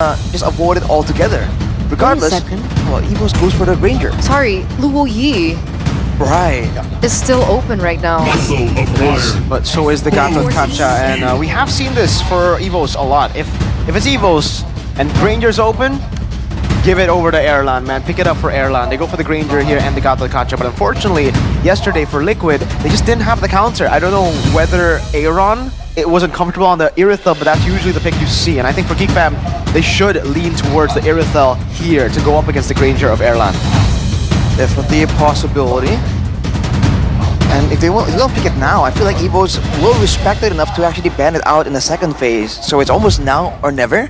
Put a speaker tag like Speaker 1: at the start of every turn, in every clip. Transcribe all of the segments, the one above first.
Speaker 1: just avoid it altogether. Regardless,
Speaker 2: Wait a second.
Speaker 1: well, Evos goes for the Ranger.
Speaker 2: Sorry, Luo Yi
Speaker 1: Right.
Speaker 2: is still open right now.
Speaker 3: But so is the Gato Kacha, and we have seen this for Evos a lot. If it's Evos and Granger's open, give it over to Airlan, man. Pick it up for Airlan. They go for the Granger here and the Gato Kacha, but unfortunately, yesterday for Liquid, they just didn't have the counter. I don't know whether Aaron it wasn't comfortable on the Irithel, but that's usually the pick you see. And I think for Geek Fam, they should lean towards the Irithel here to go up against the Granger of Airlan.
Speaker 1: Definitely a possibility. And if they don't pick it now, I feel like Evo's will respect it enough to actually ban it out in the second phase. So it's almost now or never.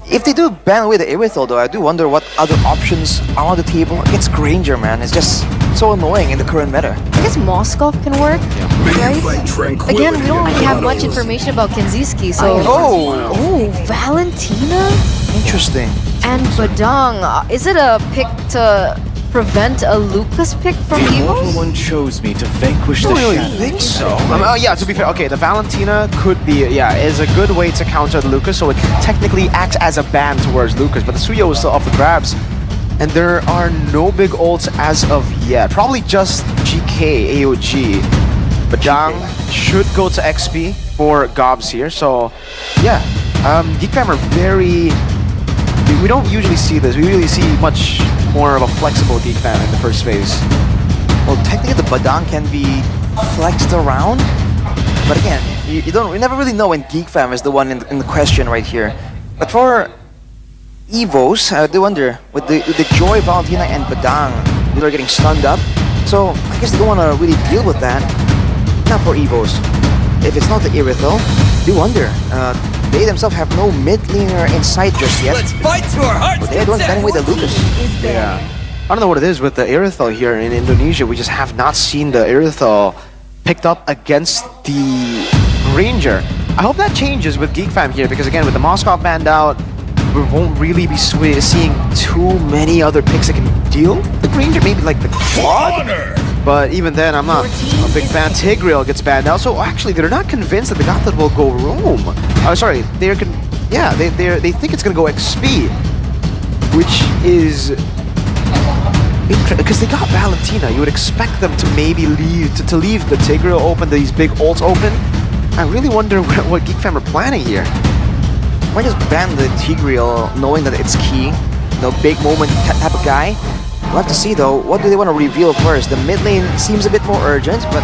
Speaker 1: If they do ban away the Irithel though, I do wonder what other options are on the table against Granger, man. It's just so annoying in the current meta.
Speaker 2: I guess Moskov can work, right? Again, we don't really have much information about Kenziski, so... Oh, Valentina?
Speaker 1: Interesting.
Speaker 2: And Badang. Is it a pick to prevent a Lucas pick from Evos?
Speaker 4: One chose me to vanquish
Speaker 1: I
Speaker 4: the
Speaker 1: don't really
Speaker 4: shadow.
Speaker 1: think so.
Speaker 3: Yeah, to be fair, okay, the Valentina could be, is a good way to counter the Lucas, so it technically acts as a ban towards Lucas, but the Suyo is still up for grabs. And there are no big ults as of yet. Probably just GK, AOG. But Jang should go to XP for Gobs here, so yeah. Geek Fam are very... We don't usually see this. We really see much more of a flexible Geek Fam in the first phase.
Speaker 1: Well, technically the Badang can be flexed around, but again, you never really know when Geek Fam is the one in the question right here. But for Evos, I do wonder with the Joy, Valentina, and Badang, they're getting stunned up. So I guess they don't want to really deal with that. Not for Evos. If it's not the Irithel, do wonder. They themselves have no mid laner in sight just yet.
Speaker 4: Let's fight to our hearts.
Speaker 1: But they're the ones banning away the Lucas.
Speaker 3: Yeah. I don't know what it is with the Irithel here in Indonesia. We just have not seen the Irithel picked up against the Ranger. I hope that changes with Geek Fam here, because again, with the Moskov banned out, we won't really be seeing too many other picks that can deal with the Ranger. Maybe like the Claude. But even then, I'm not a big fan. Tigreal gets banned out. So actually, they're not convinced that the Gotham will go Roam. Sorry, they think it's gonna go XP, which is because they got Valentina. You would expect them to maybe leave to leave the Tigreal open, these big ults open. I really wonder what Geek Fam are planning here.
Speaker 1: Might just ban the Tigreal knowing that it's key. No big moment type of guy. We'll have to see though, what do they want to reveal first? The mid lane seems a bit more urgent, but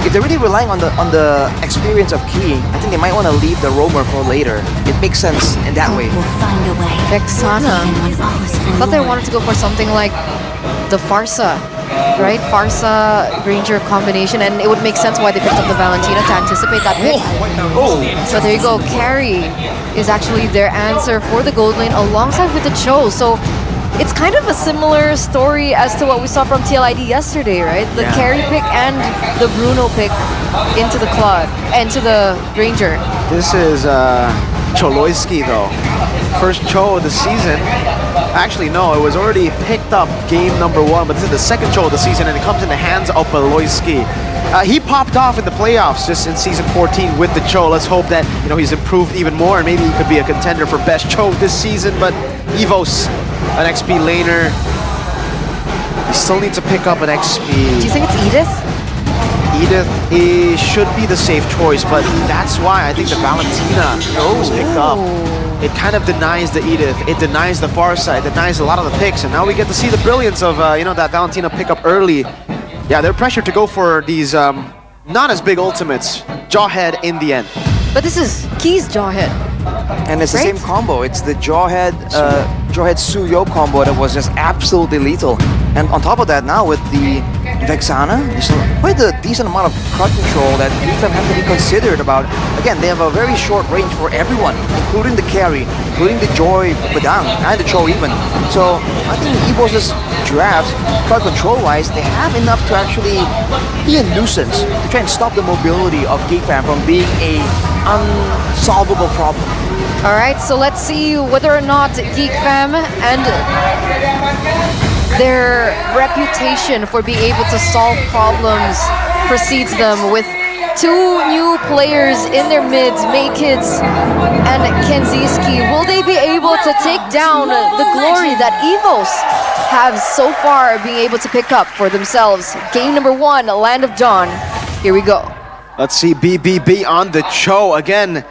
Speaker 1: if they're really relying on the experience of Key, I think they might want to leave the roamer for later. It makes sense in that way.
Speaker 5: We'll find a way.
Speaker 2: Vexana. I thought they wanted to go for something like the Farsa, right? Farsa Ranger combination, and it would make sense why they picked up the Valentina to anticipate that pick. So there you go. Carry is actually their answer for the gold lane alongside with the Cho. So it's kind of a similar story as to what we saw from TLID yesterday, right? The carry pick and the Bruno pick into the Claude, into the Ranger.
Speaker 3: This is Choloyski though. First Cho of the season. Actually, no, it was already picked up game number 1, but this is the second Cho of the season, and it comes in the hands of Choloyski. He popped off in the playoffs just in season 14 with the Cho. Let's hope that he's improved even more, and maybe he could be a contender for best Cho this season. But Evos, an XP laner, he still needs to pick up an XP.
Speaker 2: Do you think it's Edith?
Speaker 3: Edith should be the safe choice, but that's why I think the Valentina was picked up. It kind of denies the Edith, it denies the Farsight, it denies a lot of the picks, and now we get to see the brilliance of that Valentina pickup early. Yeah, they're pressured to go for these not as big ultimates. Jawhead in the end.
Speaker 2: But this is Key's Jawhead.
Speaker 1: And it's the same combo. It's the Jawhead Suyo combo that was just absolutely lethal. And on top of that, now with the Vexana, there's quite a decent amount of crowd control that Geek Fam have to be considered about. Again, they have a very short range for everyone, including the carry, including the Joy, Badang, and the Cho even. So I think Evos' draft, crowd control-wise, they have enough to actually be a nuisance to try and stop the mobility of Geek Fam from being a unsolvable problem.
Speaker 2: All right, so let's see whether or not Geek Fam and their reputation for being able to solve problems precedes them with two new players in their mids, Maykids and Kenziski. Will they be able to take down the glory that EVOS have so far being able to pick up for themselves? Game number 1, Land of Dawn. Here we go.
Speaker 3: Let's see BBB on the Cho again.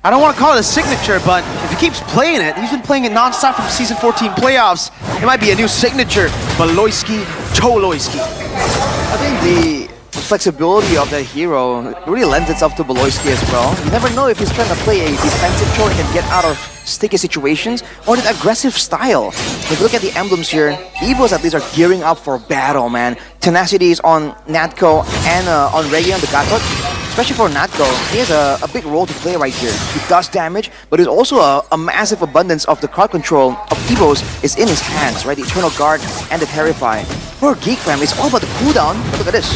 Speaker 3: I don't want to call it a signature, but if he keeps playing it, he's been playing it non-stop from Season 14 playoffs. It might be a new signature, Baloyski, Choloyski.
Speaker 1: I think the flexibility of that hero really lends itself to Baloyski as well. You never know if he's trying to play a defensive Cho and can get out of sticky situations, or the aggressive style. If you look at the emblems here, Evos at least are gearing up for battle, man. Tenacity is on Natko and on Reggie on the Gatot. Especially for Natko, he has a big role to play right here. He does damage, but there's also a massive abundance of the crowd control of Evos is in his hands, right? The Eternal Guard and the Terrify. For Geek Fam, it's all about the cooldown, but look at this.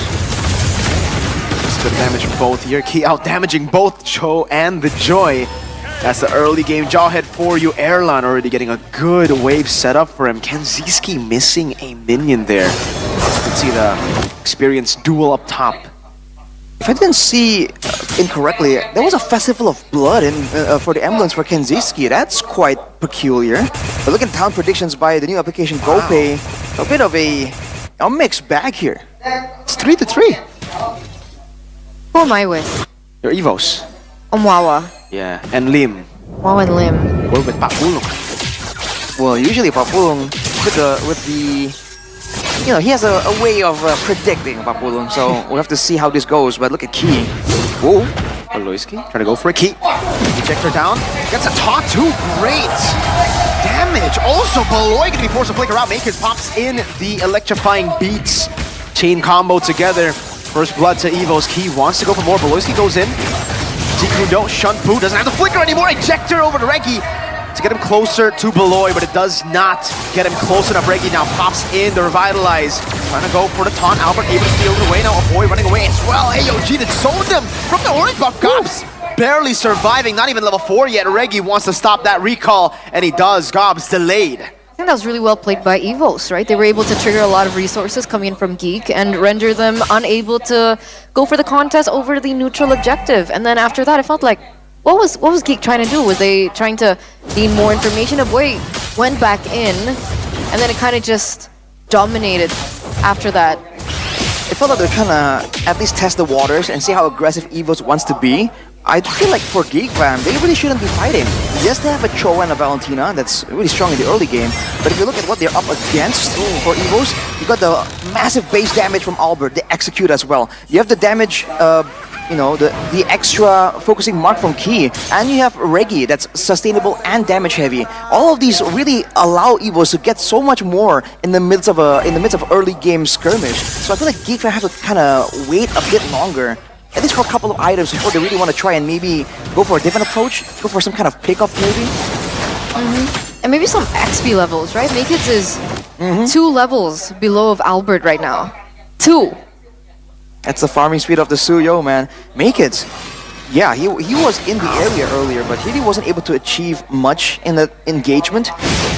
Speaker 3: It's good damage from both here. Key out damaging both Cho and the Joy. That's the early game Jawhead for you. Erlan already getting a good wave set up for him. Kenziski missing a minion there. You can see the experienced duel up top.
Speaker 1: If I didn't see incorrectly, there was a festival of blood in for the emblems for Kenziski. That's quite peculiar. But look at town predictions by the new application GoPay. A bit of a mixed bag here. It's 3-3.
Speaker 2: Who am I with?
Speaker 3: Your Evos.
Speaker 2: Omwawa.
Speaker 3: Yeah, and Lim.
Speaker 2: Wawa and Lim.
Speaker 3: We're with Papulong.
Speaker 1: Well, usually Papulong with the you know, he has a way of predicting Papulong, so we'll have to see how this goes. But look at Key. Whoa.
Speaker 3: Aloyski trying to go for a key. Ejector down. Gets a taunt too. Great damage. Also, Beloy going to be forced to flicker out. Makers pops in the electrifying beats. Chain combo together. First blood to Evo's. Key wants to go for more. Beloyski goes in. Jiku don't shunt Boo. Doesn't have the flicker anymore. Ejector over to Reggie to get him closer to Beloy, but it does not get him close enough. Reggie now pops in to revitalize. Trying to go for the taunt. Albert able to steal it away. Now a boy running away as well. AOG that zoned him from the orange buff. Gobs barely surviving. Not even level 4 yet. Reggie wants to stop that recall, and he does. Gobs delayed.
Speaker 2: I think that was really well played by Evos, right? They were able to trigger a lot of resources coming in from Geek and render them unable to go for the contest over the neutral objective. And then after that, I felt like, what was Geek trying to do? Was they trying to gain more information? A boy went back in, and then it kind of just dominated after that.
Speaker 1: It felt like they're trying to at least test the waters and see how aggressive Evos wants to be. I feel like for Geek Fam, they really shouldn't be fighting. Yes, they have a Cho and a Valentina that's really strong in the early game, but if you look at what they're up against for Evos, you got the massive base damage from Albert, the execute as well. You have the damage, you know, the extra focusing mark from Key, and you have Reggie that's sustainable and damage heavy. All of these really allow Evos to get so much more in the midst of early game skirmish. So I feel like Geek Fam have to kind of wait a bit longer, at least for a couple of items before they really want to try and maybe go for a different approach, go for some kind of pickup maybe.
Speaker 2: And maybe some XP levels, right? Makids is 2 levels below of Albert right now. 2.
Speaker 1: That's the farming speed of the Suyo, man. Makids, yeah, he was in the area earlier, but he really wasn't able to achieve much in the engagement.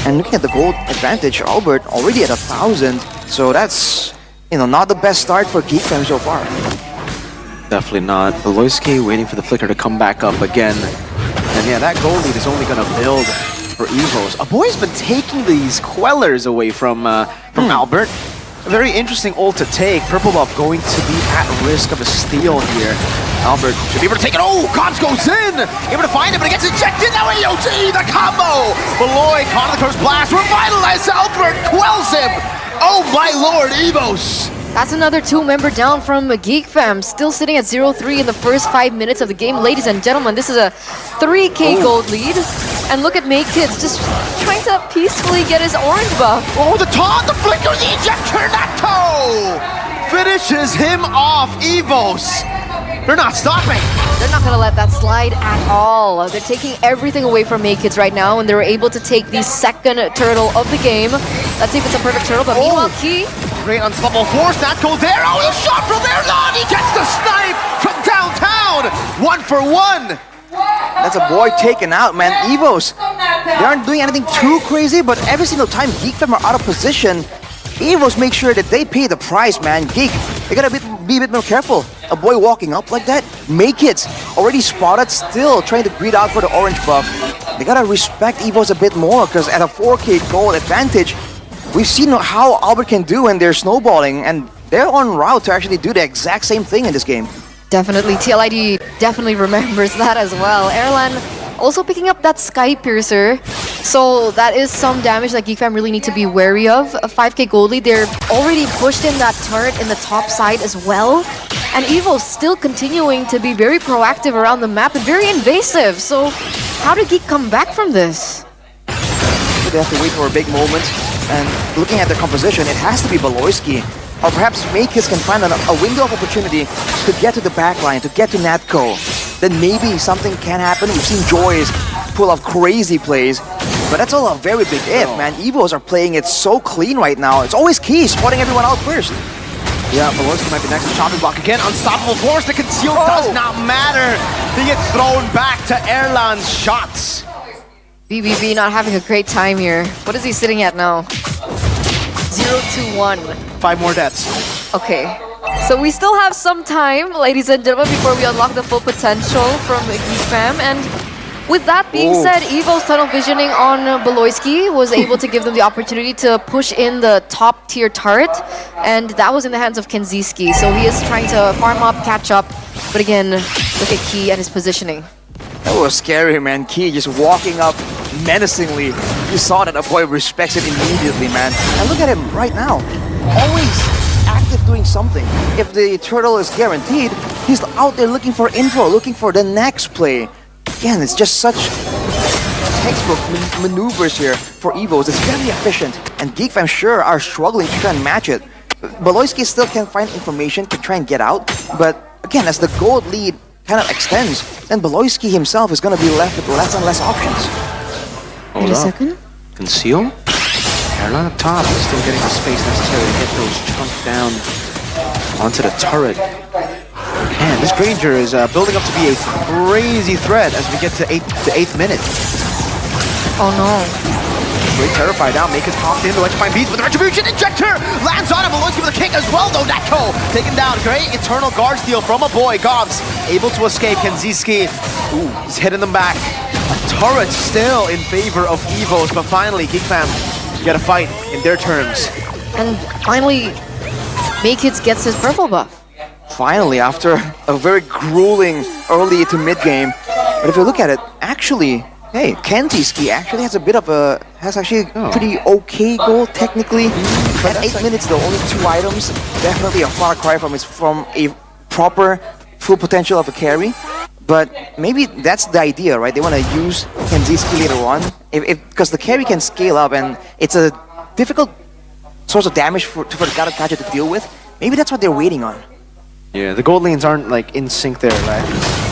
Speaker 1: And looking at the gold advantage, Albert already at 1,000, so that's, you know, not the best start for Geek Fam so far.
Speaker 3: Definitely not. Beloyski waiting for the flicker to come back up again. And yeah, that gold lead is only going to build for Evos. A boy's been taking these Quellers away from Albert. A very interesting ult to take. Purple buff going to be at risk of a steal here. Albert should be able to take it. Oh, Gobs goes in! Able to find him, but he gets ejected. Now AOT, the combo! Beloy caught in the curse blast. Revitalize Albert, quells him! Oh my lord, Evos!
Speaker 2: That's another 2-member down from Geek Fam, still sitting at 0-3 in the first 5 minutes of the game. Ladies and gentlemen, this is a 3k gold lead. And look at Makids just trying to peacefully get his orange buff.
Speaker 3: Oh, the taunt, the flicker, the ejector, Natto! Finishes him off, Evos. They're not stopping.
Speaker 2: They're not going to let that slide at all. They're taking everything away from Makids right now, and they were able to take the second turtle of the game. Let's see if it's a perfect turtle, but meanwhile, Key...
Speaker 3: Great unstoppable force, Natko there. Oh, the shot from there, Lon! He gets the snipe from downtown! 1 for 1!
Speaker 1: That's a boy taken out, man. Evos, they aren't doing anything too crazy, but every single time Geek Fam are out of position, Evos make sure that they pay the price, man. Geek, they gotta be a bit more careful a boy walking up like that, make it. Already spotted, still trying to greed out for the orange buff. They gotta respect Evos a bit more, because at a 4K gold advantage, we've seen how Albert can do when they're snowballing, and they're on route to actually do the exact same thing in this game.
Speaker 2: Definitely, TLID definitely remembers that as well. Erlan also picking up that Sky Piercer, so that is some damage that GeekFam really need to be wary of. A 5K gold lead, they're already pushed in that turret in the top side as well. And Evo still continuing to be very proactive around the map and very invasive. So how did Geek come back from this?
Speaker 1: They have to wait for a big moment, and looking at their composition, it has to be Beloyski. Or perhaps Makis can find a window of opportunity to get to the backline, to get to Natco. Then maybe something can happen. We've seen Joyce pull off crazy plays, but that's all a very big if, man. Evos are playing it so clean right now. It's always key, spotting everyone out first.
Speaker 3: Yeah, Beloyski might be next to chopping block again. Unstoppable force, the conceal does not matter. They get thrown back to Erlan's shots.
Speaker 2: BBB not having a great time here. What is he sitting at now? 0-1.
Speaker 3: 5 more deaths.
Speaker 2: Okay. So we still have some time, ladies and gentlemen, before we unlock the full potential from GeekFam. And with that being said, Evo's tunnel visioning on Beloyski was able to give them the opportunity to push in the top tier turret. And that was in the hands of Kenziski. So he is trying to farm up, catch up. But again, look at Key and his positioning.
Speaker 1: That was scary, man. Key just walking up menacingly. You saw that a boy respects it immediately, man. And look at him right now. Always active doing something. If the turtle is guaranteed, he's out there looking for info, looking for the next play. Again, it's just such textbook maneuvers here for Evos. It's very efficient. And GeekFam sure are struggling to try and match it. Beloyski still can find information, can try and get out. But again, as the gold lead kind of extends, then Beloyski himself is going to be left with less and less options.
Speaker 2: Wait a second.
Speaker 3: Conceal? Erlan up top is still getting the space necessary to get those chunks down onto the turret. Man, this Granger is building up to be a crazy threat as we get to the 8th minute.
Speaker 2: Oh no.
Speaker 3: Great terrified now, Makers popped in, the electrifying beats with the retribution injector! Lands on him, Beloyski with a kick as well though, Natco taken down, great eternal guard steal from a boy, Govs able to escape, Kenziski, ooh, he's hitting them back. A turret still in favor of Evos, but finally, GeekFam get a fight in their terms.
Speaker 2: And finally, Maykids gets his purple buff.
Speaker 1: Finally, after a very grueling early to mid game. But if you look at it, actually, hey, Kenziski actually has a bit of a, pretty okay goal technically. At 8 minutes though, only 2 items. Definitely a far cry from a proper full potential of a carry. But maybe that's the idea, right? They want to use Kenziski later on, because the carry can scale up and it's a difficult source of damage for the Garukaja to deal with. Maybe that's what they're waiting on.
Speaker 3: Yeah, the gold lanes aren't like in sync there, right?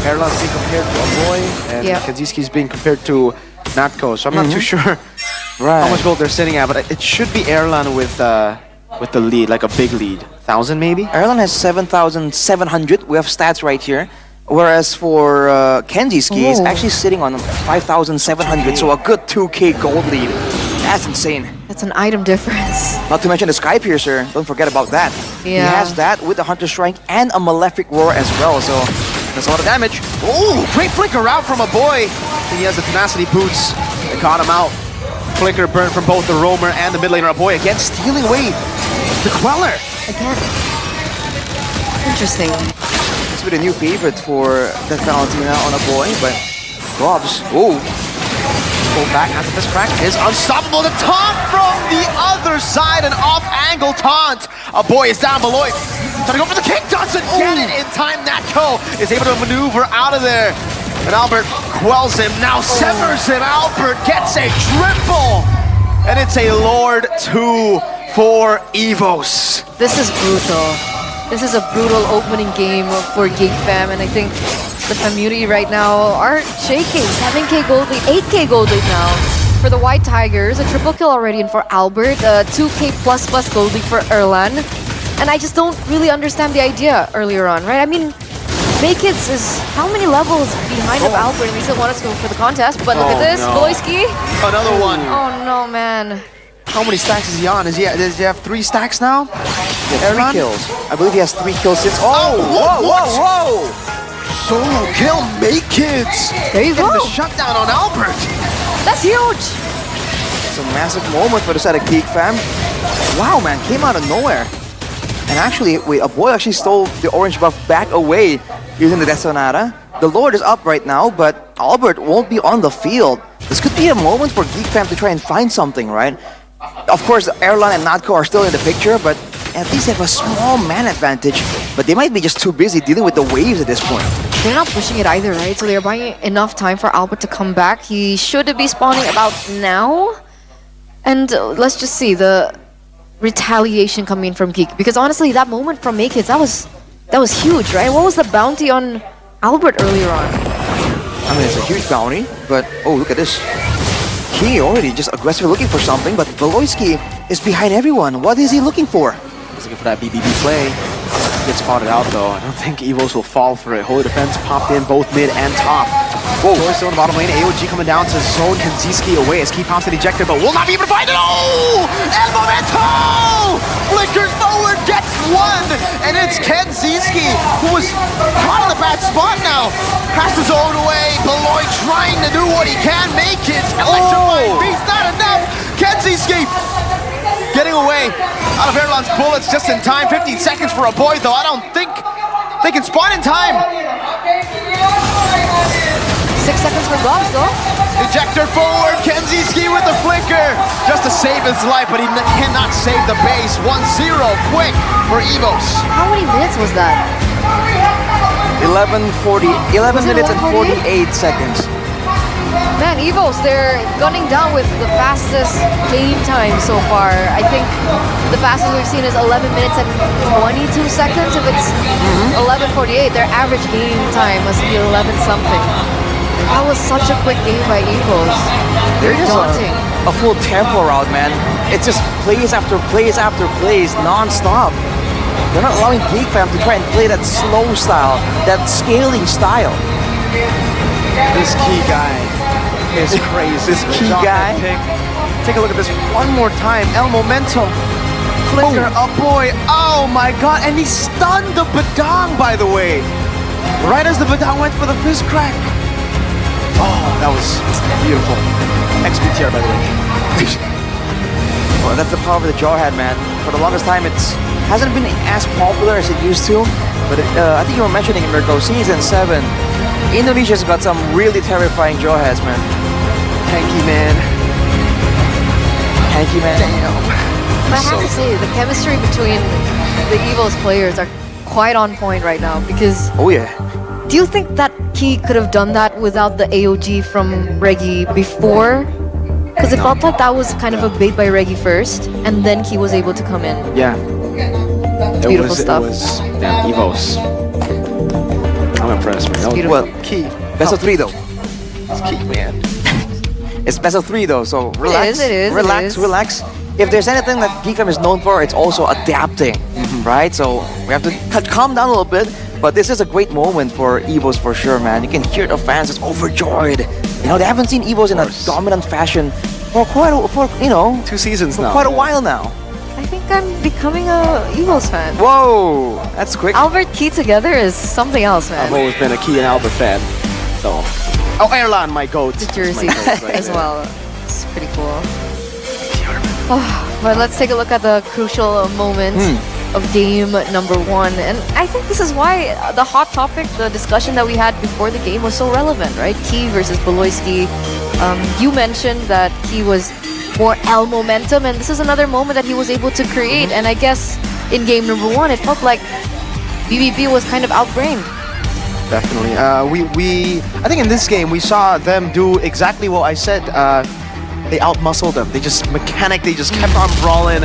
Speaker 3: Erlan's being compared to a boy, and Kenziski's being compared to Natco, so I'm not too sure how much gold they're sitting at, but it should be Erlan with the lead, like a big lead. 1,000 maybe?
Speaker 1: Erlan has 7,700. We have stats right here. Whereas for Kenziski, he's actually sitting on 5,700, so a good 2K gold lead. That's insane.
Speaker 2: That's an item difference.
Speaker 1: Not to mention the Sky Piercer, don't forget about that.
Speaker 2: Yeah.
Speaker 1: He has that with the Hunter Strike and a Malefic Roar as well, so that's a lot of damage.
Speaker 3: Oh, great flicker out from a boy. He has the tenacity boots that caught him out. Flicker burn from both the roamer and the mid laner. A boy again stealing away the Queller.
Speaker 2: Again. Interesting.
Speaker 1: It's been a new favorite for the Valentina on a boy, but Robs,
Speaker 3: Pull back after this crack is unstoppable. The taunt from the other side, an off-angle taunt. A boy is down below it. Trying to go for the kick, doesn't get it in time. Natco is able to maneuver out of there. And Albert quells him, now severs him. Albert gets a triple. And it's a Lord 2 for Evos.
Speaker 2: This is brutal. This is a brutal opening game for GeekFam, and I think the community right now are shaking. 7K gold lead, 8K gold lead now for the White Tigers. A triple kill already in for Albert. 2K plus gold lead for Erlan. And I just don't really understand the idea earlier on, right? I mean, Maykids is how many levels behind of Albert, and they still want us to go for the contest. But look at this, Beloyski.
Speaker 3: Another one.
Speaker 2: Oh no, man.
Speaker 3: How many stacks is he on? Does he have 3 stacks now?
Speaker 1: Yeah, 3 kills. I believe he has 3 kills since. Oh, whoa!
Speaker 3: Solo kill, make kids.
Speaker 2: There you
Speaker 3: Getting
Speaker 2: go.
Speaker 3: the shutdown on Albert.
Speaker 2: That's huge.
Speaker 1: It's a massive moment for the side of Geek Fam. Wow, man, came out of nowhere. And actually, wait, a boy actually stole the orange buff back away using the Detonata. The Lord is up right now, but Albert won't be on the field. This could be a moment for Geek Fam to try and find something, right? Of course, Airline and Nadco are still in the picture, but at least they have a small man advantage. But they might be just too busy dealing with the waves at this point.
Speaker 2: They're not pushing it either, right? So they're buying enough time for Albert to come back. He should be spawning about now. And let's just see the retaliation coming from Geek. Because honestly, that moment from Make Kids, that was huge, right? What was the bounty on Albert earlier on?
Speaker 1: I mean, it's a huge bounty, but oh, look at this. He already just aggressively looking for something, but Beloyski is behind everyone. What is he looking for?
Speaker 3: He's looking for that BBB play. Gets spotted out though. I don't think Evos will fall for it. Holy Defense popped in both mid and top. Whoa, Joy still in the bottom lane. AOG coming down to zone Kenziski away as Key pops it ejected, but will not be able to find it. Oh! El Momento! Flickers forward, gets one! And it's Kenziski who was caught in a bad spot now. Has to zone away. Beloy trying to do what he can. Make it. Electrifying beast, not enough. Kenziski getting away out of Airline's bullets just in time. 15 seconds for a boy, though. I don't think they can spawn in time.
Speaker 2: 6 seconds for Gobs, though.
Speaker 3: Ejector forward. Kenziski with the flicker. Just to save his life, but he cannot save the base. 1-0 quick for Evos.
Speaker 2: How many minutes was that?
Speaker 1: 11 minutes and 48 seconds.
Speaker 2: Man, Evos, they're gunning down with the fastest game time so far. I think the fastest we've seen is 11 minutes and 22 seconds. If it's 11:48, their average game time must be 11 something. That was such a quick game by Evos.
Speaker 1: They're just
Speaker 2: daunting.
Speaker 1: a full tempo route, man. It's just plays after plays after plays, non-stop. They're not allowing Geek Fam to try and play that slow style, that scaling style.
Speaker 3: This Key guy is crazy.
Speaker 1: This Key guy.
Speaker 3: Take a look at this one more time. El Momento. Flicker, a boy. Oh my god. And he stunned the Badang, by the way. Right as the Badang went for the fist crack. Oh, that was beautiful. XPTR, by the way.
Speaker 1: Well, that's the power of the Jawhead, man. For the longest time, it hasn't been as popular as it used to. But I think you were mentioning, Mirko, Season 7, Indonesia's got some really terrifying Jawheads, man.
Speaker 3: Hanky man.
Speaker 1: Hanky man.
Speaker 3: Damn.
Speaker 2: But I have to say, the chemistry between the Evos players are quite on point right now because
Speaker 1: Oh yeah.
Speaker 2: do you think that Key could have done that without the AOG from Reggie before? Because it felt like that was kind of a bait by Reggie first, and then Key was able to come in.
Speaker 3: Yeah.
Speaker 2: It's beautiful stuff.
Speaker 3: It was, damn, Evos. I'm impressed, man. That was
Speaker 2: beautiful.
Speaker 1: Well,
Speaker 3: Key.
Speaker 1: best of 3 though.
Speaker 3: It's Key, man.
Speaker 1: It's best of 3 though, so relax.
Speaker 2: It is.
Speaker 1: Relax. If there's anything that Geek Fam is known for, it's also adapting, right? So we have to calm down a little bit. But this is a great moment for Evos for sure, man. You can hear the fans just overjoyed. You know, they haven't seen Evos in a dominant fashion for quite a,
Speaker 3: 2 seasons
Speaker 1: for
Speaker 3: now.
Speaker 1: quite a while now.
Speaker 2: I think I'm becoming a Evos fan.
Speaker 1: Whoa, that's quick.
Speaker 2: Albert Key together is something else, man.
Speaker 3: I've always been a Key and Albert fan. So. Oh, Erlan, my goat.
Speaker 2: The jersey
Speaker 3: My goat right
Speaker 2: as
Speaker 3: there.
Speaker 2: well. It's pretty cool. But let's take a look at the crucial moment of game number 1. And I think this is why the hot topic, the discussion that we had before the game was so relevant, right? Key versus Beloyski. You mentioned that Key was more L momentum, and this is another moment that he was able to create. And I guess in game number 1, it felt like BBB was kind of outbrained.
Speaker 3: Definitely. I think in this game we saw them do exactly what I said. They outmuscled them. They just kept on brawling.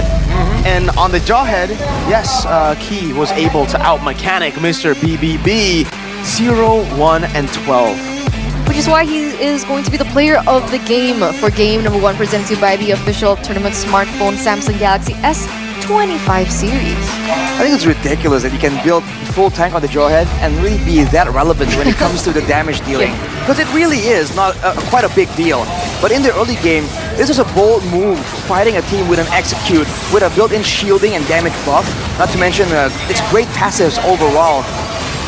Speaker 3: And on the Jawhead, yes, Key was able to out-mechanic Mr. BBB 0, 1, and 12.
Speaker 2: Which is why he is going to be the player of the game for game number 1, presented to you by the official tournament smartphone Samsung Galaxy S25 series.
Speaker 1: I think it's ridiculous that you can build full tank on the Jawhead and really be that relevant when it comes to the damage dealing. because it really is not quite a big deal. But in the early game, this is a bold move, fighting a team with an execute, with a built-in shielding and damage buff. Not to mention its great passives overall.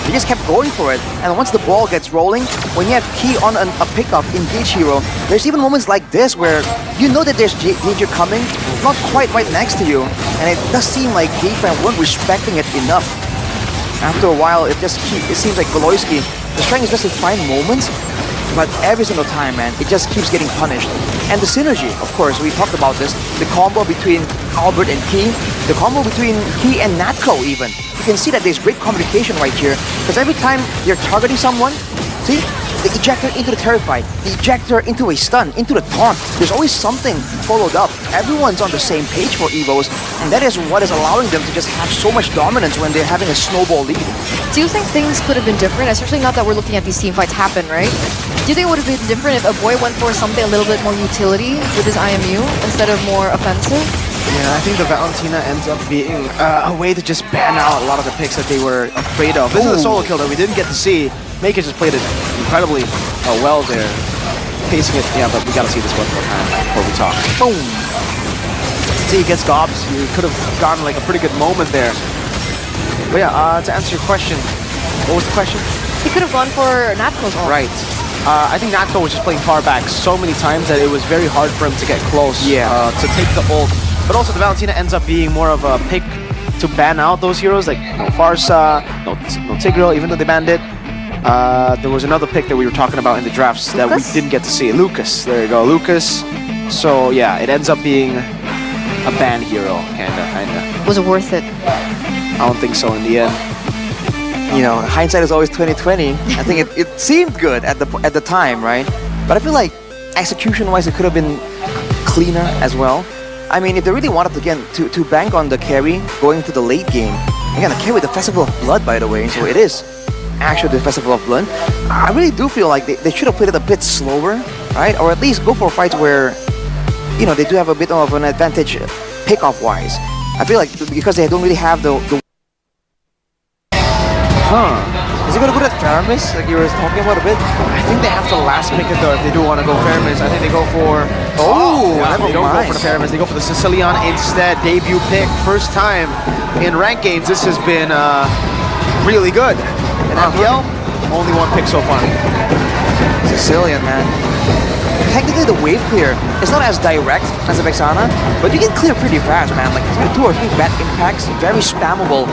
Speaker 1: He just kept going for it, and once the ball gets rolling, when you have key on a pickup, engage hero, there's even moments like this where you know that there's danger coming, not quite right next to you, and it does seem like GateFam weren't respecting it enough. After a while, it seems like Valoisky, the strength is just to find moments, but every single time, man, it just keeps getting punished. And the synergy, of course, we talked about this, the combo between Albert and Key, the combo between Key and Natko even. You can see that there's great communication right here, because every time you're targeting someone, see, the ejector into the Terrified, the ejector into a stun, into the taunt, there's always something followed up. Everyone's on the same page for EVOs, and that is what is allowing them to just have so much dominance when they're having a snowball lead.
Speaker 2: Do you think things could have been different, especially now that we're looking at these team fights happen, right? Do you think it would have been different if a boy went for something a little bit more utility with his IMU instead of more offensive?
Speaker 3: Yeah, I think the Valentina ends up being a way to just ban out a lot of the picks that they were afraid of. This is a solo kill that we didn't get to see. Maker just played it incredibly well there. Pacing it, yeah, but we gotta see this one more time before we talk. Boom! See, against Gobs, you could have gotten like a pretty good moment there. But yeah, to answer your question, what was the question?
Speaker 2: He could have gone for Natko's ult.
Speaker 3: Right. I think Natko was just playing far back so many times that it was very hard for him to get close to take the ult. But also the Valentina ends up being more of a pick to ban out those heroes, like no Farsa, no Tigreal, even though they banned it. There was another pick that we were talking about in the drafts that we didn't get to see. Lucas, there you go, Lucas. So yeah, it ends up being a ban hero, kinda.
Speaker 2: Was it worth it?
Speaker 3: I don't think so in the end.
Speaker 1: You know, hindsight is always 20/20. I think it seemed good at the time, right? But I feel like execution-wise, it could have been cleaner as well. I mean, if they really wanted to bank on the carry going to the late game, again, the carry, the Festival of Blood, by the way, so it is actually the Festival of Blood. I really do feel like they should have played it a bit slower, right? Or at least go for fights where, you know, they do have a bit of an advantage pick-off-wise. I feel like because they don't really have the Is he gonna go to Faramis, like you were talking about a bit?
Speaker 3: I think they have to last pick it though if they do want to go Faramis. I think they go for...
Speaker 1: never
Speaker 3: they don't
Speaker 1: mind.
Speaker 3: go for the Faramis, they go for the Sicilian instead. Debut pick, first time in ranked games. This has been really good. In MPL, only one pick so far.
Speaker 1: Sicilian, man. Technically, the wave clear is not as direct as the Vexana, but you can clear pretty fast, man. Like 2 or 3 bad impacts, very spammable.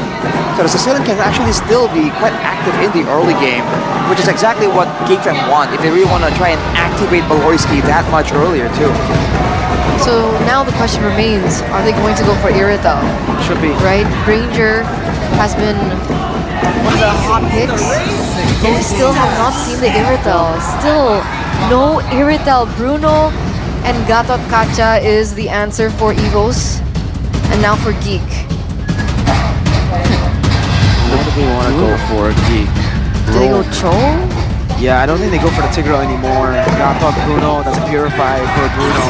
Speaker 1: So the Sicilian can actually still be quite active in the early game, which is exactly what GateFam want if they really want to try and activate Valoisky that much earlier too.
Speaker 2: So now the question remains, are they going to go for Irithel?
Speaker 3: Should be.
Speaker 2: Right? Ranger has been one of the hot picks, but we still have not seen the Irithel. Still no Irithel. Bruno and Gatot Kacha is the answer for Evos, and now for Geek.
Speaker 3: What do they want to go for, Geek?
Speaker 2: Do they go Cho?
Speaker 3: Yeah, I don't think they go for the Tigreal anymore. Gatot, Bruno, that's a Purify for Bruno.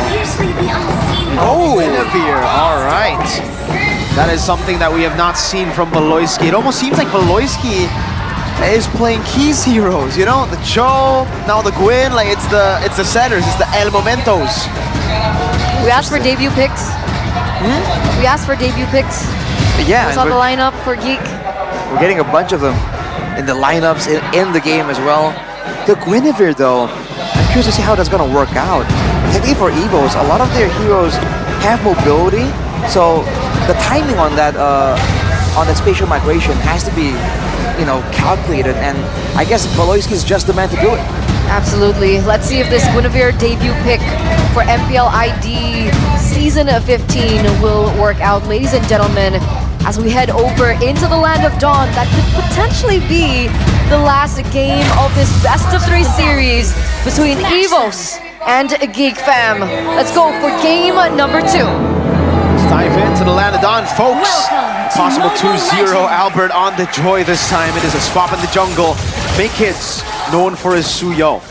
Speaker 3: Oh, Guinevere, alright. That is something that we have not seen from Valoisky. It almost seems like Valoisky is playing Key's heroes, you know? The Cho, now the Gwyn, like it's the setters, it's the El Momentos.
Speaker 2: We asked for debut picks. We asked for debut picks.
Speaker 1: Yeah,
Speaker 2: Who's on the lineup for Geek?
Speaker 1: we're getting a bunch of them in the lineups, in the game as well. The Guinevere, though, I'm curious to see how that's going to work out. Technically for EVOs, a lot of their heroes have mobility, so the timing on that spatial migration has to be, you know, calculated, and I guess Valoisky is just the man to do it.
Speaker 2: Absolutely. Let's see if this Guinevere debut pick for MPL ID Season 15 will work out. Ladies and gentlemen, as we head over into the Land of Dawn, that could potentially be the last game of this best of 3 series between EVOS and Geek Fam. Let's go for game number 2.
Speaker 3: Let's dive into the Land of Dawn, folks. Possible 2-0 Albert on the Joy this time. It is a swap in the jungle. Big Kids, known for his Suyo.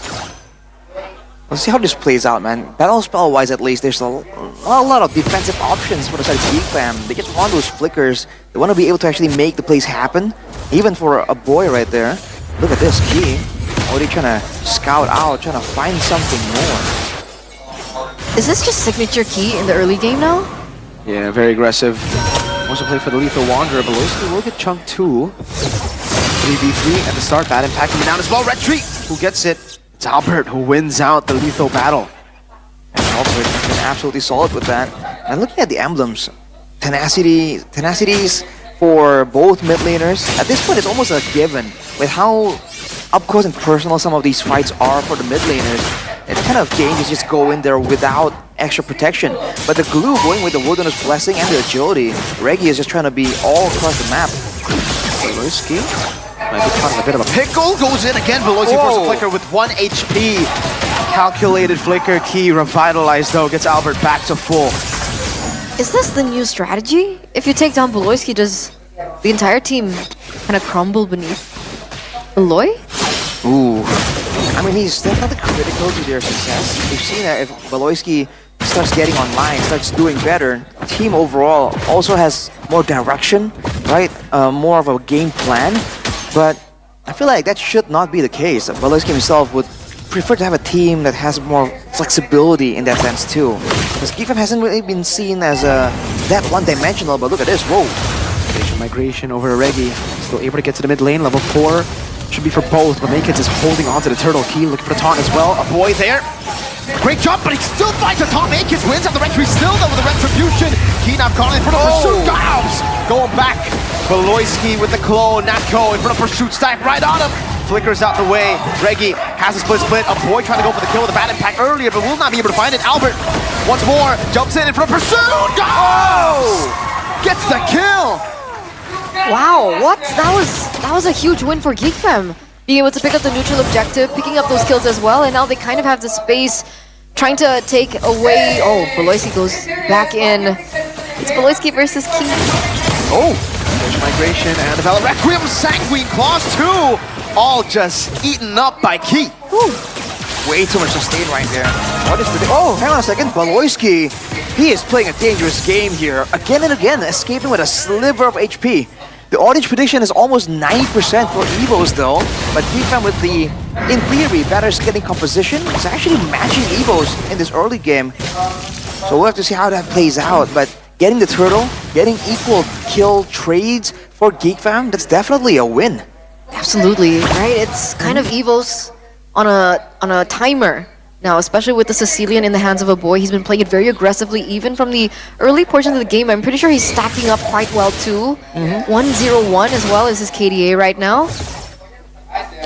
Speaker 1: Let's see how this plays out, man. Battle spell-wise, at least, there's a lot of defensive options for the side of Geek Fam. They just want those flickers. They want to be able to actually make the plays happen, even for a boy right there. Look at this, Key. Or are they trying to scout out, trying to find something more?
Speaker 2: Is this just signature key in the early game now?
Speaker 3: Yeah, very aggressive. Also play for the Lethal Wanderer, but Loisky will get chunked too. 3v3 at the start, bad impact coming down as well. Retreat, who gets it? It's Albert who wins out the lethal battle.
Speaker 1: And Albert has been absolutely solid with that. And looking at the emblems, tenacities for both mid laners. At this point, it's almost a given with how up close and personal some of these fights are for the mid laners. It's kind of dangerous just go in there without extra protection. But the glue going with the Wilderness Blessing and the agility, Reggie is just trying to be all across the map.
Speaker 3: Veloski might be caught in a bit of a pickle. Goes in again. Veloski forces a flicker with 1 HP. Calculated flicker key revitalized though. Gets Albert back to full.
Speaker 2: Is this the new strategy? If you take down Beloyski, does the entire team kind of crumble beneath Eloy?
Speaker 1: Ooh. I mean, he's definitely critical to their success. We've seen that if Beloyski starts getting online, starts doing better, the team overall also has more direction, right? More of a game plan. But I feel like that should not be the case. Beloyski himself would prefer to have a team that has more flexibility in that sense too. Because GFM hasn't really been seen as that one-dimensional, but look at this, whoa.
Speaker 3: Facial migration over to Reggie. Still able to get to the mid lane, level 4. Should be for both, but Makins is holding on to the turtle key, looking for the taunt as well. A boy there. Great jump, but he still finds a taunt. Makins wins out the retreat still though with the retribution. Key now gone in front of pursuit. Gobs going back. Beloyski with the clone. Natko in front of pursuit. Snipe right on him. Flickers out the way. Reggie has a split. A boy trying to go for the kill with a bad impact earlier, but will not be able to find it. Albert once more jumps in front of pursuit. Goes! Gets the kill.
Speaker 2: Wow, what? That was a huge win for GeekFam. Being able to pick up the neutral objective, picking up those kills as well, and now they kind of have the space trying to take away... Oh, Beloyski goes back in. It's Beloyski versus Key.
Speaker 3: Oh, there's migration and the Requiem Sanguine Claws 2. All just eaten up by Key.
Speaker 1: Way too much sustain right there. What is the... Oh, hang on a second. Beloyski, he is playing a dangerous game here. Again and again, escaping with a sliver of HP. The audience prediction is almost 90% for Evos though, but GFM with the, in theory, better scaling composition is actually matching Evos in this early game. So we'll have to see how that plays out, but getting the turtle, getting equal kill trades for GeekFam, that's definitely a win.
Speaker 2: Absolutely, right? It's kind of Evos on a timer now, especially with the Sicilian in the hands of a boy. He's been playing it very aggressively, even from the early portions of the game. I'm pretty sure he's stacking up quite well too. 1-0-1 as well as his KDA right now.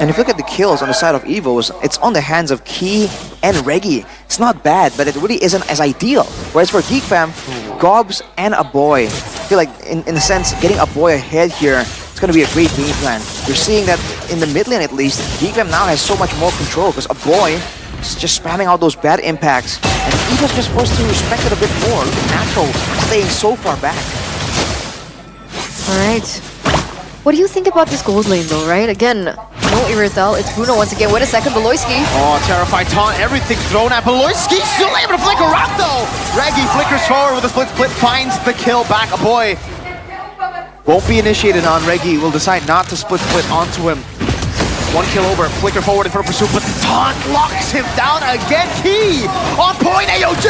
Speaker 1: And if you look at the kills on the side of Evos, it's on the hands of Key and Reggie. It's not bad, but it really isn't as ideal. Whereas for GeekFam, Gobs and a boy. I feel like, in a sense, getting a boy ahead here, it's going to be a great game plan. You're seeing that in the mid lane at least, GeekFam now has so much more control because a boy is just spamming out those bad impacts. And Evos just forced to respect it a bit more. Look at Natural staying so far back.
Speaker 2: Alright. What do you think about this gold lane though, right? Again, no Irithel. It's Bruno once again. Wait a second, Beloyski.
Speaker 3: Oh, terrified taunt. Everything thrown at Beloyski. Still able to flicker around though. Reggie flickers forward with a split. Finds the kill back. A boy won't be initiated on. Reggie will decide not to split onto him. 1 kill over, flicker forward in front of pursuit, but the taunt locks him down again. Key on point, AOG!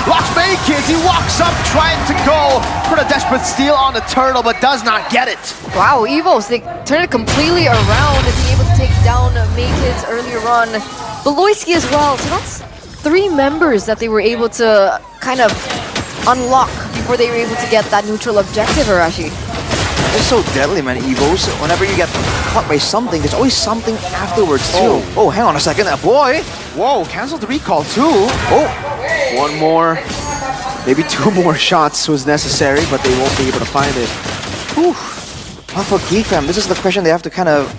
Speaker 3: Locks Makins, he walks up trying to go for the desperate steal on the turtle, but does not get it.
Speaker 2: Wow, Evos, they turn it completely around and be able to take down Makins earlier on. Beloyski as well, so that's 3 members that they were able to kind of unlock before they were able to get that neutral objective, Arashi.
Speaker 1: It's so deadly, man, Evos. Whenever you get caught by something, there's always something afterwards, too. Oh, hang on a second, a boy!
Speaker 3: Whoa, canceled the recall, too. Oh, 1 more, maybe 2 more shots was necessary, but they won't be able to find it.
Speaker 1: Whew. Well, for GeekFam, this is the question they have to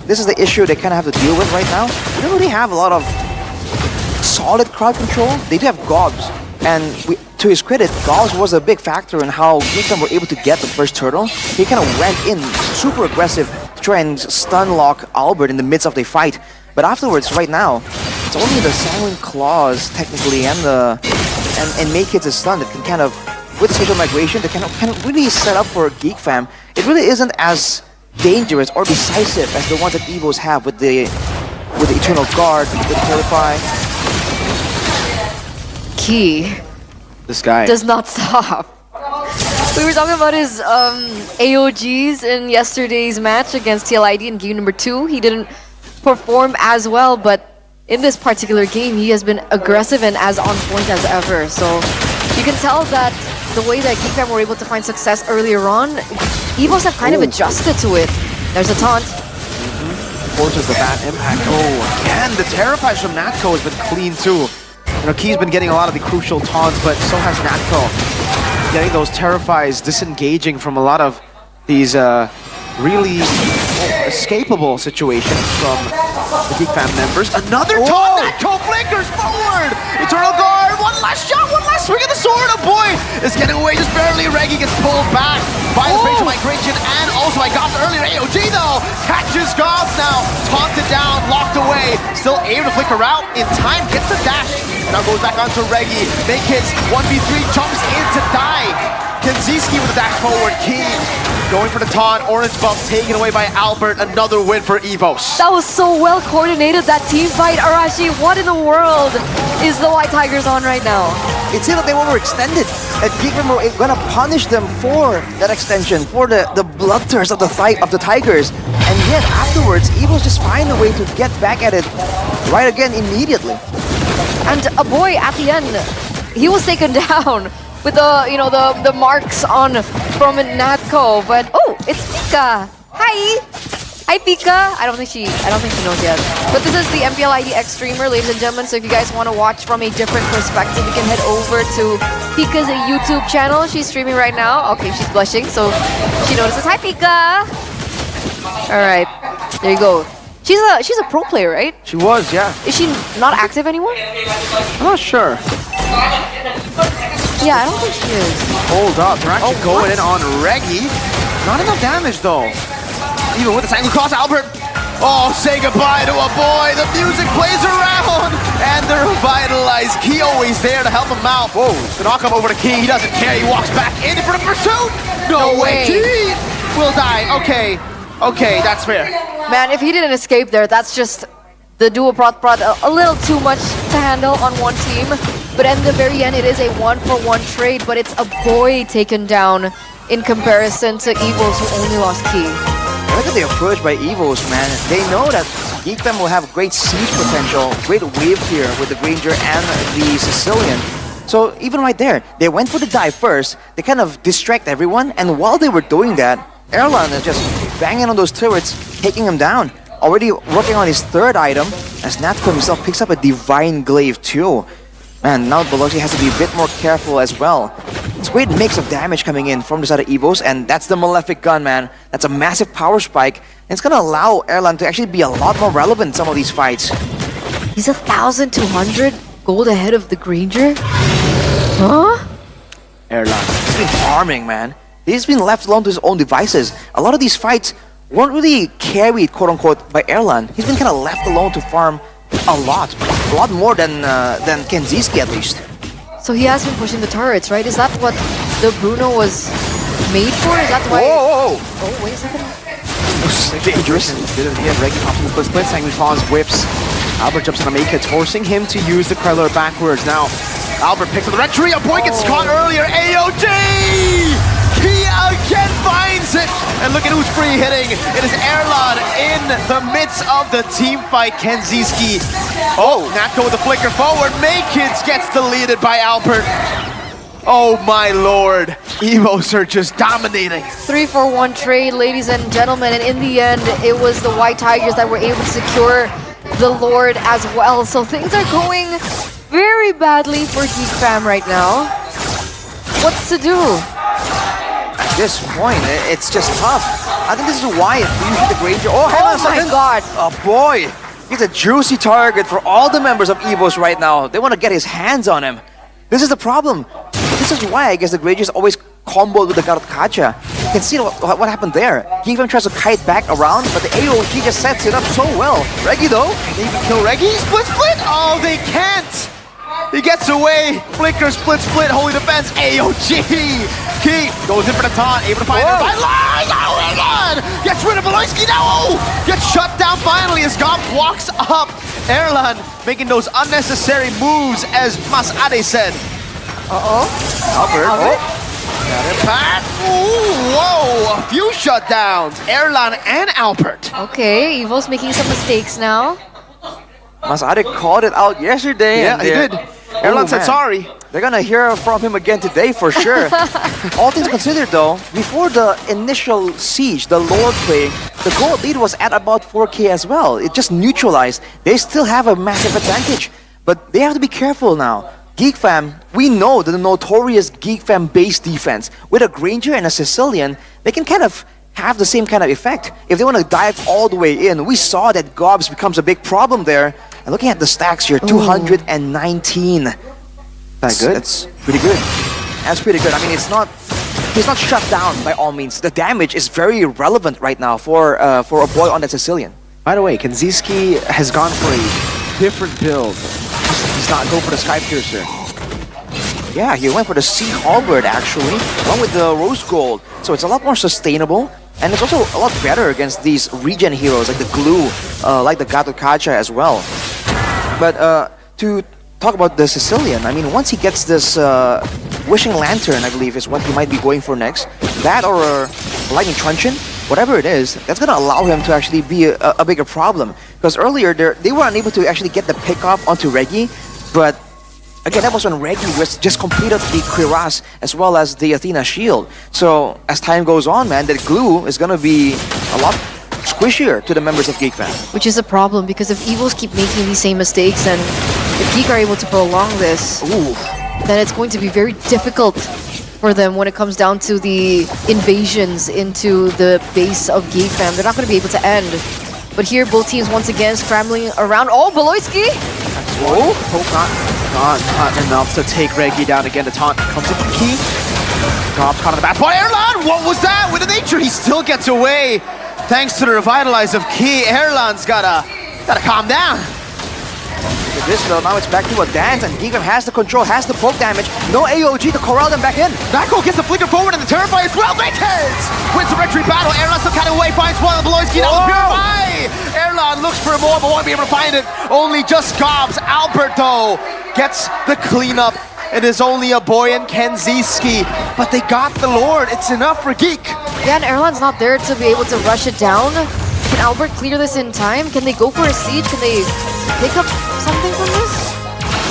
Speaker 1: this is the issue they kind of have to deal with right now. They don't really have a lot of solid crowd control. They do have Gobs, and to his credit, Gauss was a big factor in how GeekFam were able to get the first turtle. He kind of went in super aggressive to try and stun lock Albert in the midst of the fight. But afterwards, right now, it's only the Sanguine Claws technically and make it a stun that can kind of, with the spatial migration, that can really set up for GeekFam. It really isn't as dangerous or decisive as the ones that Evos have with the with the Eternal Guard, with the Purify.
Speaker 2: Key
Speaker 3: This guy.
Speaker 2: does not stop. We were talking about his AOGs in yesterday's match against TLID in game number 2. He didn't perform as well, but in this particular game, he has been aggressive and as on point as ever. So you can tell that the way that GeekFam were able to find success earlier on, Evos have kind of adjusted to it. There's a taunt.
Speaker 3: Forces the bad impact. Oh, again, the Terrifies from Natco has been clean too. You know, Key's been getting a lot of the crucial taunts, but so has Natco. Getting those Terrifies disengaging from a lot of these really escapable situations from the GeekFam members. Another taunt! Natco flickers forward! Eternal Guard, one last shot, one last swing of the sword! Oh boy! It's getting away just barely. Reggie gets pulled back by the spatial migration and also by Goth earlier. AOG though catches Goth now, taunted down, locked away, still able to flicker out in time, gets the dash. Now goes back onto Reggie, make hits, 1v3, jumps in to die. Kenziski with a dash forward, Key going for the taunt, orange buff taken away by Albert, another win for Evos.
Speaker 2: That was so well coordinated, that team fight, Arashi. What in the world is the White Tigers on right now?
Speaker 1: It seemed like they were extended. And GeekFam were gonna punish them for that extension, for the bloodthirst of the Tigers. And yet afterwards, Evos just find a way to get back at it right again immediately.
Speaker 2: And a boy at the end, he was taken down with the marks on from Natco. But oh, it's Pika. Hi Pika. I don't think she knows yet. But this is the MPL ID X streamer, ladies and gentlemen. So if you guys want to watch from a different perspective, you can head over to Pika's YouTube channel. She's streaming right now. Okay, she's blushing, so she notices. Hi Pika. All right, there you go. She's a pro player, right?
Speaker 3: She was, yeah.
Speaker 2: Is she not active anymore?
Speaker 3: I'm not sure.
Speaker 2: Yeah, I don't think she is.
Speaker 3: Hold up, they're actually going in on Reggie. Not enough damage though. Even with the single cross, Albert. Oh, say goodbye to a boy. The music plays around, and the revitalized Key always there to help him out. Whoa, the knock up over to Key. He doesn't care. He walks back in for the pursuit. No way. Key will die. Okay, that's fair.
Speaker 2: Man, if he didn't escape there, that's just the duo prot a little too much to handle on one team. But at the very end, it is a 1-for-1 trade, but it's a boy taken down in comparison to Evos who only lost Key.
Speaker 1: Look at the approach by Evos, man. They know that GeekFam will have great siege potential, great wave here with the Granger and the Sicilian. So even right there, they went for the dive first, they kind of distract everyone, and while they were doing that, Erlan is just banging on those turrets, taking them down. Already working on his third item, as Natco himself picks up a Divine Glaive too. Man, now Belosi has to be a bit more careful as well. It's a great mix of damage coming in from the side of Evos, and that's the Malefic Gun, man. That's a massive power spike, and it's gonna allow Erlan to actually be a lot more relevant in some of these fights.
Speaker 2: He's 1,200 gold ahead of the Granger? Huh?
Speaker 3: Erlan.
Speaker 1: He's been farming, man. He's been left alone to his own devices. A lot of these fights weren't really carried, quote-unquote, by Erlan. He's been kind of left alone to farm a lot more than Kenziski at least.
Speaker 2: So he has been pushing the turrets, right? Is that what the Bruno was made for? Is that why?
Speaker 1: Whoa!
Speaker 2: Oh, wait a second.
Speaker 3: Dangerous. Reggie pops in the split, Sang responds, whips. Albert jumps on the make hits, forcing him to use the Krellar backwards. Now, Albert picks up the red tree. A boy gets caught earlier. AOG! He again finds it! And look at who's free hitting. It is Erlan in the midst of the team fight. Kenziski. Oh, Natco with the flicker forward. Makids gets deleted by Albert. Oh my lord. Evos are just dominating.
Speaker 2: 3-for-1 trade, ladies and gentlemen. And in the end, it was the White Tigers that were able to secure the Lord as well. So things are going very badly for GeekFam right now. What's to do?
Speaker 1: At this point, it's just tough. I think this is why usually the Granger... Oh, hang on a second.
Speaker 2: My god.
Speaker 1: Oh boy. He's a juicy target for all the members of Evos right now. They want to get his hands on him. This is the problem. This is why I guess the Grangers always comboed with the Garot Kacha. You can see what happened there. He even tries to kite back around, but the AOG just sets it up so well. Reggie though,
Speaker 3: Can they even kill Reggie? Split! Oh, they can't! He gets away. Flicker, split, holy defense. AOG! Key goes in for the taunt, able to find the revitalize. Oh my god! Erlan gets rid of Beloyski now. Oh, gets shut down finally as Gob walks up. Erlan making those unnecessary moves, as Masade said.
Speaker 1: Albert.
Speaker 3: Got it back. Ooh, whoa, a few shutdowns. Erlan and Albert.
Speaker 2: Okay, Evo's making some mistakes now.
Speaker 1: Masade called it out yesterday.
Speaker 3: Yeah,
Speaker 1: and
Speaker 3: he did. Erlan said
Speaker 1: man.
Speaker 3: sorry.
Speaker 1: They're gonna hear from him again today for sure. All things considered though, before the initial siege, the Lord play, the gold lead was at about 4K as well. It just neutralized. They still have a massive advantage, but they have to be careful now. Geek Fam, we know the notorious Geek Fam base defense. With a Granger and a Sicilian, they can kind of have the same kind of effect. If they want to dive all the way in, we saw that Gobs becomes a big problem there. And looking at the stacks here, 219.
Speaker 3: That good?
Speaker 1: That's pretty good. That's pretty good. I mean, he's not shut down by all means. The damage is very relevant right now for a boy on that Sicilian.
Speaker 3: By the way, Kanziski has gone for a different build. He's not going for the Sky Piercer.
Speaker 1: Yeah, he went for the Sea Halberd actually, along with the Rose Gold. So it's a lot more sustainable, and it's also a lot better against these regen heroes like the Glue, like the Gato Kacha as well. But to talk about the Sicilian, I mean, once he gets this Wishing Lantern, I believe is what he might be going for next. That or a Lightning Truncheon, whatever it is, that's going to allow him to actually be a bigger problem. Because earlier, they were unable to actually get the pick-off onto Reggie, but again, that was when Reggie was just completed the Cuirass as well as the Athena Shield. So as time goes on, man, that Glue is going to be a lot squishier to the members of Geek Fam.
Speaker 2: Which is a problem, because if Evos keep making these same mistakes, and if Geek are able to prolong this, then it's going to be very difficult for them when it comes down to the invasions into the base of Geek Fam. They're not going to be able to end. But here, both teams once again scrambling around. Oh, Beloyski!
Speaker 3: Whoa, not enough to take Reggie down again. The taunt comes in from Key. Gob caught on the back. But Erlan, what was that? With the nature, he still gets away. Thanks to the revitalize of Key, Erlan's gotta calm down.
Speaker 1: With this though, now it's back to a dance, and Geek Fam has the control, has the poke damage. No AOG to corral them back in.
Speaker 3: Backo gets the flicker forward and the Terrify as well. ByteDance wins the victory battle. Erlan still kind of away, finds one of Beloyski. Now the Purify. Erlan looks for more, but won't be able to find it. Only just Gobs. Albert though gets the cleanup. It is only a boy and Kanziski, but they got the Lord. It's enough for Geek.
Speaker 2: Yeah, and Erlan's not there to be able to rush it down. Can Albert clear this in time? Can they go for a siege? Can they pick up something from this?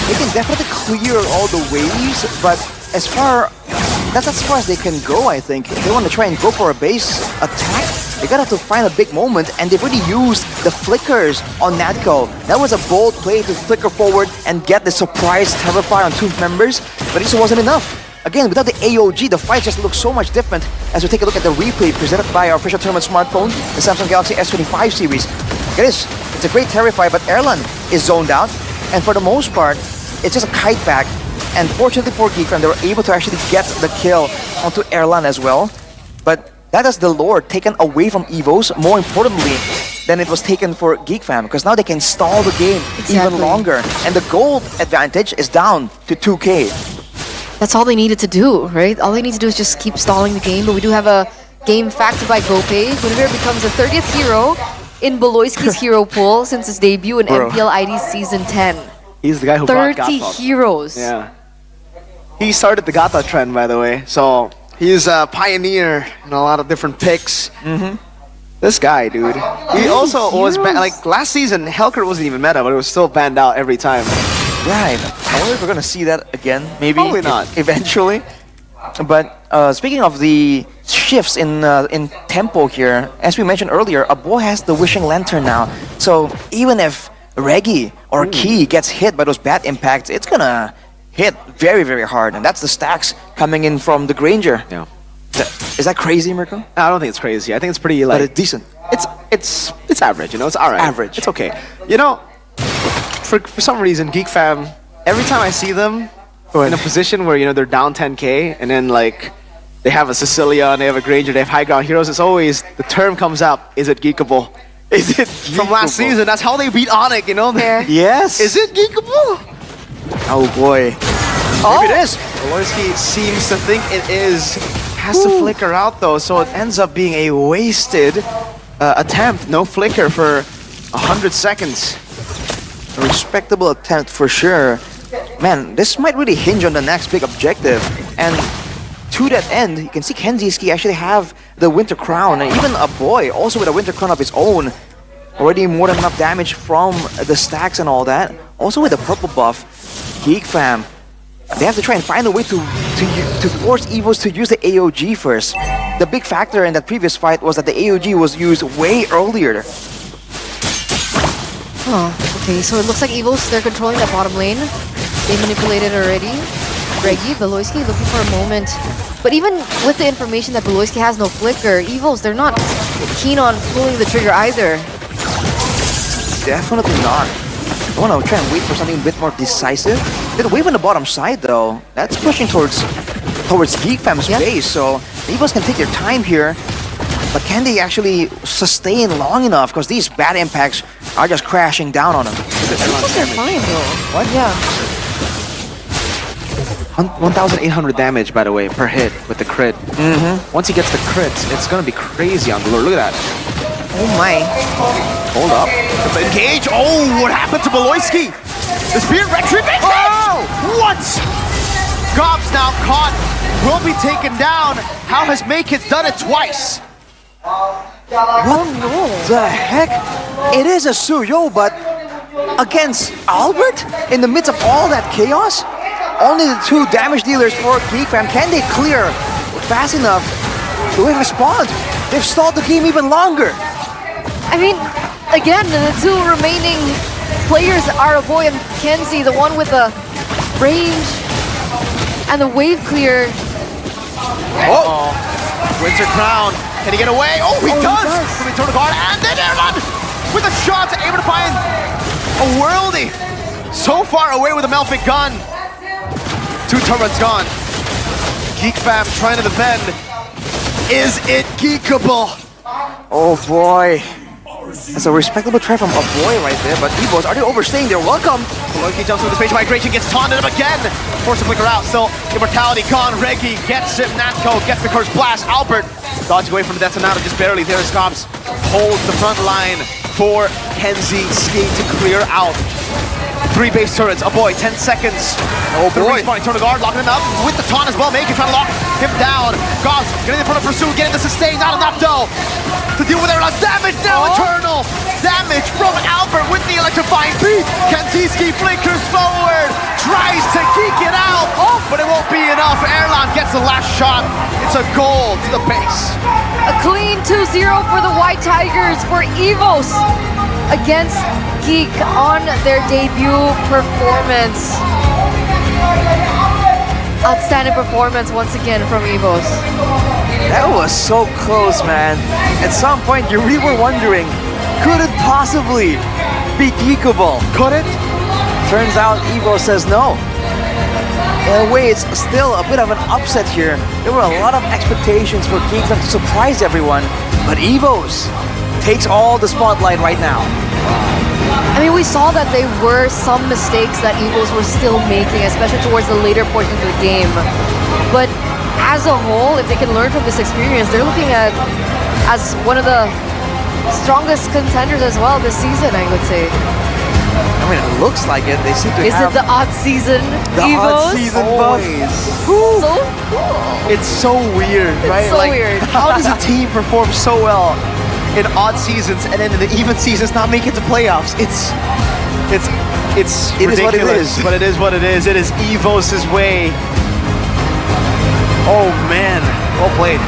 Speaker 1: They can definitely clear all the waves, but that's as far as they can go, I think. If they want to try and go for a base attack, they gotta have to find a big moment, and they've already used the flickers on Natco. That was a bold play to flicker forward and get the surprise Terrify on two members, but it just wasn't enough. Again, without the AOG, the fight just looks so much different as we take a look at the replay presented by our official tournament smartphone, the Samsung Galaxy S15 series. It's a great Terrify, but Erlan is zoned out, and for the most part, it's just a kite back. And fortunately for Geek Fam, they were able to actually get the kill onto Erlan as well. But that is the Lord taken away from Evos, more importantly than it was taken for Geek Fam, because now they can stall the game even longer. And the gold advantage is down to 2K.
Speaker 2: That's all they needed to do, right? All they need to do is just keep stalling the game. But we do have a game factored by GoPay. Guinevere becomes the 30th hero in Beloyski's hero pool since his debut in MPL ID Season 10.
Speaker 3: He's the guy who brought
Speaker 2: 30
Speaker 3: Gata.
Speaker 2: heroes.
Speaker 3: Yeah. He started the Gata trend, by the way. So he's a pioneer in a lot of different picks. This guy, dude. He also was like last season. Hellcat wasn't even meta, but it was still banned out every time.
Speaker 1: Right. I wonder if we're gonna see that again. Maybe.
Speaker 3: Probably not.
Speaker 1: Eventually. But speaking of the shifts in tempo here, as we mentioned earlier, a boy has the Wishing Lantern now. So even if Reggie or Key gets hit by those bad impacts, it's gonna hit very, very hard. And that's the stacks coming in from the Granger.
Speaker 3: Yeah.
Speaker 1: Is that crazy, Mirko?
Speaker 3: I don't think it's crazy. I think it's pretty like
Speaker 1: But it's decent.
Speaker 3: It's average. You know, it's alright.
Speaker 1: Average.
Speaker 3: It's okay. You know, for some reason, Geek Fam, every time I see them in a position where, you know, they're down 10K and then like they have a Sicilian, they have a Granger, they have high ground heroes, it's always the term comes up, is it geekable? Is it from last season? That's how they beat Onyx, you know?
Speaker 1: Yes.
Speaker 3: Is it geekable?
Speaker 1: Oh boy.
Speaker 3: Maybe it is. Beloyski seems to think it is. has to flicker out though, so it ends up being a wasted attempt. No flicker for 100 seconds.
Speaker 1: A respectable attempt for sure. Man, this might really hinge on the next big objective. And to that end, you can see Kenziski actually have the Winter Crown, and even a boy also with a Winter Crown of his own. Already more than enough damage from the stacks and all that. Also with the purple buff, Geek Fam, they have to try and find a way to force Evos to use the AOG first. The big factor in that previous fight was that the AOG was used way earlier.
Speaker 2: Oh, okay, so it looks like Evos, they're controlling that bottom lane. They manipulated already. Reggie, Beloyski looking for a moment. But even with the information that Beloyski has no flicker, Evos, they're not keen on pulling the trigger either.
Speaker 1: Definitely not. I want to try and wait for something a bit more decisive. The wave on the bottom side though, that's pushing towards Geek Fam's base, so Evos can take their time here. But can they actually sustain long enough? Because these bad impacts are just crashing down on them.
Speaker 2: They're fine though.
Speaker 1: What? Yeah.
Speaker 3: 1,800 damage, by the way, per hit with the crit. Once he gets the crits, it's gonna be crazy on the lure. Look at that.
Speaker 2: Oh my.
Speaker 3: Hold up. Engage. Oh, what happened to Beloyski? The Spirit Retribution. Oh! What? Gob's now caught. Will be taken down. How has Maykins done it twice?
Speaker 1: What the heck? It is a Suyo, but against Albert? In the midst of all that chaos? Only the two damage dealers for Geek Fam. Can they clear fast enough to respond? They've stalled the game even longer.
Speaker 2: I mean, again, the two remaining players are Boy and Kenzie, the one with the range and the wave clear.
Speaker 3: Oh! Winter Crown. Can he get away? Oh, he does! From the Total Guard, and then Erlan with a shot, able to find a worldie. So far away with a Melfic gun. 2 turrets gone. Geek Fam trying to defend. Is it geekable?
Speaker 1: Oh boy. That's a respectable try from a boy right there, but Evos, are they overstaying their welcome?
Speaker 3: Loki jumps with the space migration, gets taunted up again. Forced to flicker out, still immortality gone. Reggie gets him, Natco gets the curse blast. Albert dodging away from the Detonator just barely. There's Cops, holds the front line for Kenzie Ski to clear out. 3 base turrets, a boy, 10 seconds. Oh boy. The respawn, Eternal Guard locking him up with the taunt as well. Making trying to lock him down. Gods getting in front of Pursuit, getting the sustain, not enough though. To deal with Erlan, damage now, Eternal! Damage from Albert with the electrifying beat. Kenziski flickers forward, tries to geek it out, but it won't be enough. Erlan gets the last shot. It's a goal to the base.
Speaker 2: A clean 2-0 for the White Tigers for Evos against Geek on their debut performance. Outstanding performance once again from Evos.
Speaker 1: That was so close, man. At some point, you really were wondering, could it possibly be geekable? Could it? Turns out Evo says no. In a way, it's still a bit of an upset here. There were a lot of expectations for Geek Fam to surprise everyone, but Evos takes all the spotlight right now.
Speaker 2: I mean, we saw that there were some mistakes that Evos were still making, especially towards the later portions of the game. But as a whole, if they can learn from this experience, they're looking at as one of the strongest contenders as well this season, I would say.
Speaker 1: I mean, it looks like it. They seem to
Speaker 2: Is
Speaker 1: have
Speaker 2: it the odd season
Speaker 1: the
Speaker 2: Evos?
Speaker 1: odd season buff.
Speaker 2: So cool.
Speaker 3: It's so weird, right?
Speaker 2: so weird.
Speaker 3: How does a team perform so well in odd seasons and then in the even seasons not make it to playoffs? It's
Speaker 1: It is what it
Speaker 3: ridiculous,
Speaker 1: is.
Speaker 3: but it is what it is. It is Evos' way. Oh man, well played.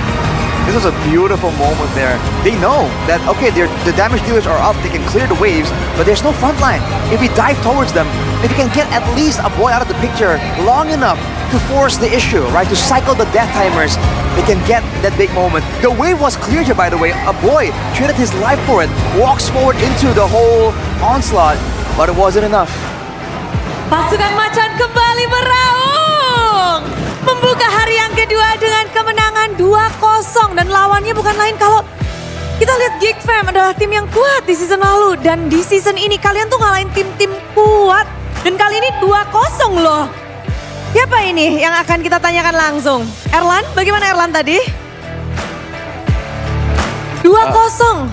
Speaker 1: This was a beautiful moment there. They know that, okay, the damage dealers are up, they can clear the waves, but there's no front line. If we dive towards them, if we can get at least a boy out of the picture long enough to force the issue, right, to cycle the death timers, they can get that big moment. The wave was cleared here, by the way. A boy traded his life for it, walks forward into the whole onslaught, but it wasn't enough.
Speaker 5: Pasukan Macan kembali meraung. Membuka hari yang kedua dengan kemenangan 2-0. Dan lawannya bukan lain kalau kita lihat Geek Fam adalah tim yang kuat di season lalu. Dan di season ini kalian tuh ngalahin tim-tim kuat. Dan kali ini 2-0 loh. Siapa ini yang akan kita tanyakan langsung? Erlan, bagaimana Erlan tadi? 2-0.